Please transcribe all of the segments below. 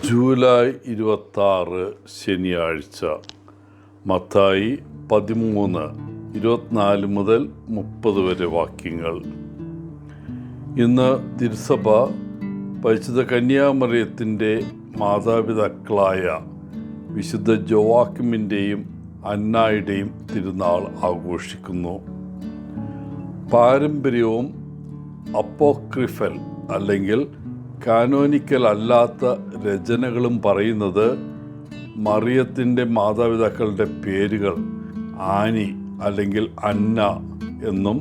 July 26 ശനിയാഴ്ച. മത്തായി 13:24 മുതൽ 30 വരെ വാക്യങ്ങൾ. ഇന്ന് തിരുസഭ പരിശുദ്ധ കന്യാമറിയത്തിൻ്റെ മാതാപിതാക്കളായ വിശുദ്ധ ജോവാക്കിമിൻ്റെയും അന്നായുടെയും തിരുനാൾ ആഘോഷിക്കുന്നു. പാരമ്പര്യവും അപ്പോക്രിഫൽ അല്ലെങ്കിൽ കാനോനിക്കൽ അല്ലാത്ത രചനകളും പറയുന്നത് മറിയത്തിൻ്റെ മാതാപിതാക്കളുടെ പേരുകൾ ആനി അല്ലെങ്കിൽ അന്ന എന്നും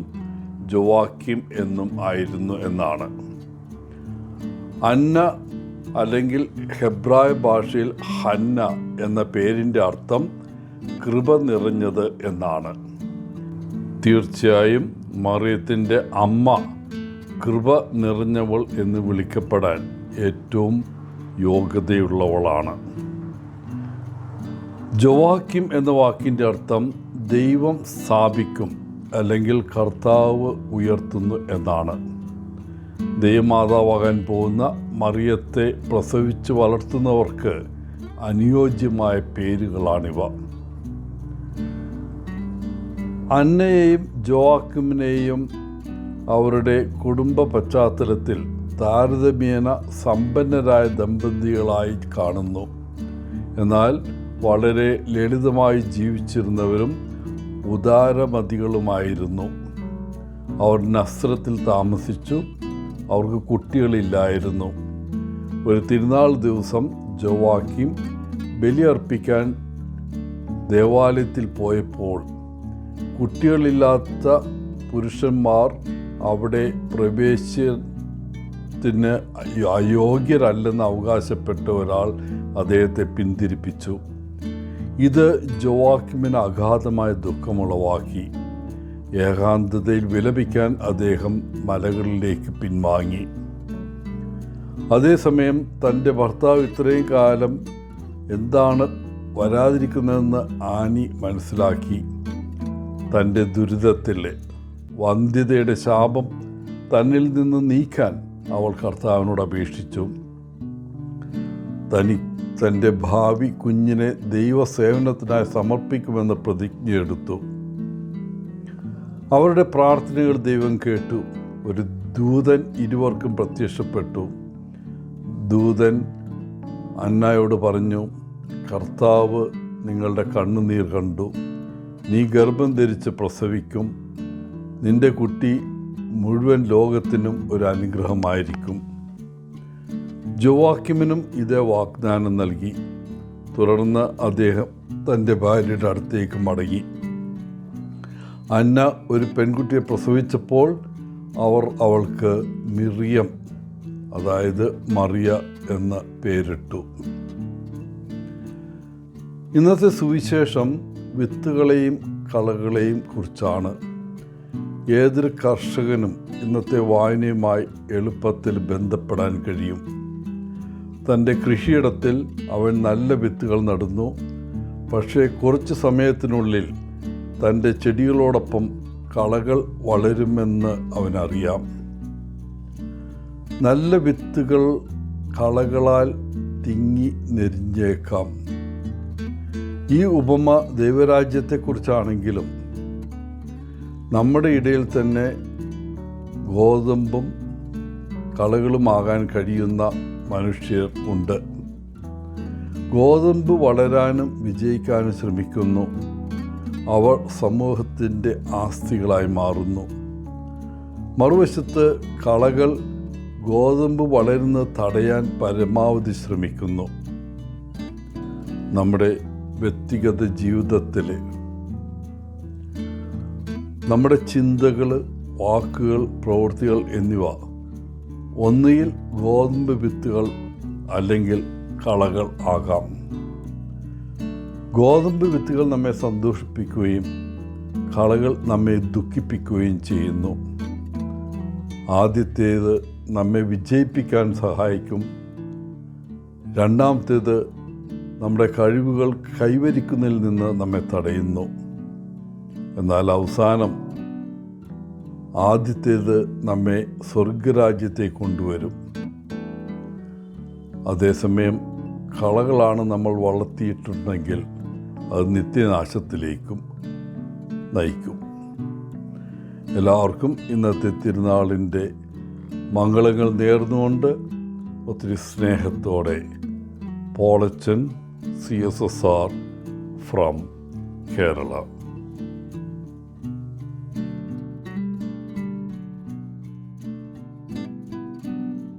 ജോവാക്കിം എന്നും ആയിരുന്നു എന്നാണ്. അന്ന അല്ലെങ്കിൽ ഹെബ്രായ ഭാഷയിൽ ഹന്ന എന്ന പേരിൻ്റെ അർത്ഥം കൃപ നിറഞ്ഞത് എന്നാണ്. തീർച്ചയായും മറിയത്തിൻ്റെ അമ്മ കൃപ നിറഞ്ഞവൾ എന്ന് വിളിക്കപ്പെടാൻ ഏറ്റവും യോഗ്യതയുള്ളവളാണ്. ജോവാക്കിം എന്ന വാക്കിൻ്റെ അർത്ഥം ദൈവം സ്ഥാപിക്കും അല്ലെങ്കിൽ കർത്താവ് ഉയർത്തുന്നു എന്നാണ്. ദൈവമാതാവാകാൻ പോകുന്ന മറിയത്തെ പ്രസവിച്ച് വളർത്തുന്നവർക്ക് അനുയോജ്യമായ പേരുകളാണിവ. അന്നയെയും ജോവാക്കിമിനെയും അവരുടെ കുടുംബ പശ്ചാത്തലത്തിൽ താരതമ്യേന സമ്പന്നരായ ദമ്പതികളായി കാണുന്നു. എന്നാൽ വളരെ ലളിതമായി ജീവിച്ചിരുന്നവരും ഉദാരമതികളുമായിരുന്നു. അവർ നസ്രത്തിൽ താമസിച്ചു. അവർക്ക് കുട്ടികളില്ലായിരുന്നു. ഒരു തിരുനാൾ ദിവസം ജോവാക്കിം ബലിയർപ്പിക്കാൻ ദേവാലയത്തിൽ പോയപ്പോൾ കുട്ടികളില്ലാത്ത പുരുഷന്മാർ അവിടെ പ്രവേശനത്തിന് അയോഗ്യരല്ലെന്ന് അവകാശപ്പെട്ട ഒരാൾ അദ്ദേഹത്തെ പിന്തിരിപ്പിച്ചു. ഇത് ജോവാക്കിമിന് അഗാധമായ ദുഃഖമുളവാക്കി. ഏകാന്തതയിൽ വിലപിക്കാൻ അദ്ദേഹം മലകളിലേക്ക് പിൻവാങ്ങി. അതേസമയം തൻ്റെ ഭർത്താവ് ഇത്രയും കാലം എന്താണ് വരാതിരിക്കുന്നതെന്ന് ആനി മനസ്സിലാക്കി. തൻ്റെ ദുരിതത്തിൽ വന്ധ്യതയുടെ ശാപം തന്നിൽ നിന്ന് നീക്കാൻ അവൾ കർത്താവിനോട് അപേക്ഷിച്ചു. തൻ്റെ ഭാവി കുഞ്ഞിനെ ദൈവസേവനത്തിനായി സമർപ്പിക്കുമെന്ന് പ്രതിജ്ഞയെടുത്തു. അവരുടെ പ്രാർത്ഥനകൾ ദൈവം കേട്ടു. ഒരു ദൂതൻ ഇരുവർക്കും പ്രത്യക്ഷപ്പെട്ടു. ദൂതൻ അന്നായോട് പറഞ്ഞു, കർത്താവ് നിങ്ങളുടെ കണ്ണുനീർ കണ്ടു. നീ ഗർഭം ധരിച്ച് പ്രസവിക്കും. നിന്റെ കുട്ടി മുഴുവൻ ലോകത്തിനും ഒരു അനുഗ്രഹമായിരിക്കും. ജോവാക്കിമിനും ഇതേ വാഗ്ദാനം നൽകി. തുടർന്ന് അദ്ദേഹം തൻ്റെ ഭാര്യയുടെ അടുത്തേക്ക് മടങ്ങി. അന്ന ഒരു പെൺകുട്ടിയെ പ്രസവിച്ചപ്പോൾ അവർ അവൾക്ക് മിറിയം, അതായത് മറിയ എന്ന പേരിട്ടു. ഇന്നത്തെ സുവിശേഷം വിത്തുകളെയും കളകളെയും കുറിച്ചാണ്. ഏതൊരു കർഷകനും ഇന്നത്തെ വായനയുമായി എളുപ്പത്തിൽ ബന്ധപ്പെടാൻ കഴിയും. തൻ്റെ കൃഷിയിടത്തിൽ അവൻ നല്ല വിത്തുകൾ നടുന്നു. പക്ഷേ കുറച്ച് സമയത്തിനുള്ളിൽ തൻ്റെ ചെടികളോടൊപ്പം കളകൾ വളരുമെന്ന് അവനറിയാം. നല്ല വിത്തുകൾ കളകളാൽ തിങ്ങി നെരിഞ്ഞേക്കാം. ഈ ഉപമ ദൈവരാജ്യത്തെക്കുറിച്ചാണെങ്കിലും നമ്മുടെ ഇടയിൽ തന്നെ ഗോതമ്പും കളകളുമാകാൻ കഴിയുന്ന മനുഷ്യർ ഉണ്ട്. ഗോതമ്പ് വളരാനും വിജയിക്കാനും ശ്രമിക്കുന്നു. അവർ സമൂഹത്തിൻ്റെ ആസ്തികളായി മാറുന്നു. മറുവശത്ത് കളകൾ ഗോതമ്പ് വളരുന്നത് തടയാൻ പരമാവധി ശ്രമിക്കുന്നു. നമ്മുടെ വ്യക്തിഗത ജീവിതത്തിൽ നമ്മുടെ ചിന്തകൾ, വാക്കുകൾ, പ്രവൃത്തികൾ എന്നിവ ഒന്നുകിൽ ഗോതമ്പ് വിത്തുകൾ അല്ലെങ്കിൽ കളകൾ ആകാം. ഗോതമ്പ് വിത്തുകൾ നമ്മെ സന്തോഷിപ്പിക്കുകയും കളകൾ നമ്മെ ദുഃഖിപ്പിക്കുകയും ചെയ്യുന്നു. ആദ്യത്തേത് നമ്മെ വിജയിപ്പിക്കാൻ സഹായിക്കും. രണ്ടാമത്തേത് നമ്മുടെ കഴിവുകൾ കൈവരിക്കുന്നതിൽ നിന്ന് നമ്മെ തടയുന്നു. എന്നാൽ അവസാനം ആദ്യത്തേത് നമ്മെ സ്വർഗരാജ്യത്തേക്ക് കൊണ്ടുവരും. അതേസമയം കളകളാണ് നമ്മൾ വളർത്തിയിട്ടുണ്ടെങ്കിൽ അത് നിത്യനാശത്തിലേക്കും നയിക്കും. എല്ലാവർക്കും ഇന്നത്തെ തിരുനാളിൻ്റെ മംഗളങ്ങൾ നേർന്നുകൊണ്ട് ഒത്തിരി സ്നേഹത്തോടെ പോളച്ചൻ CSSR ഫ്രം കേരള.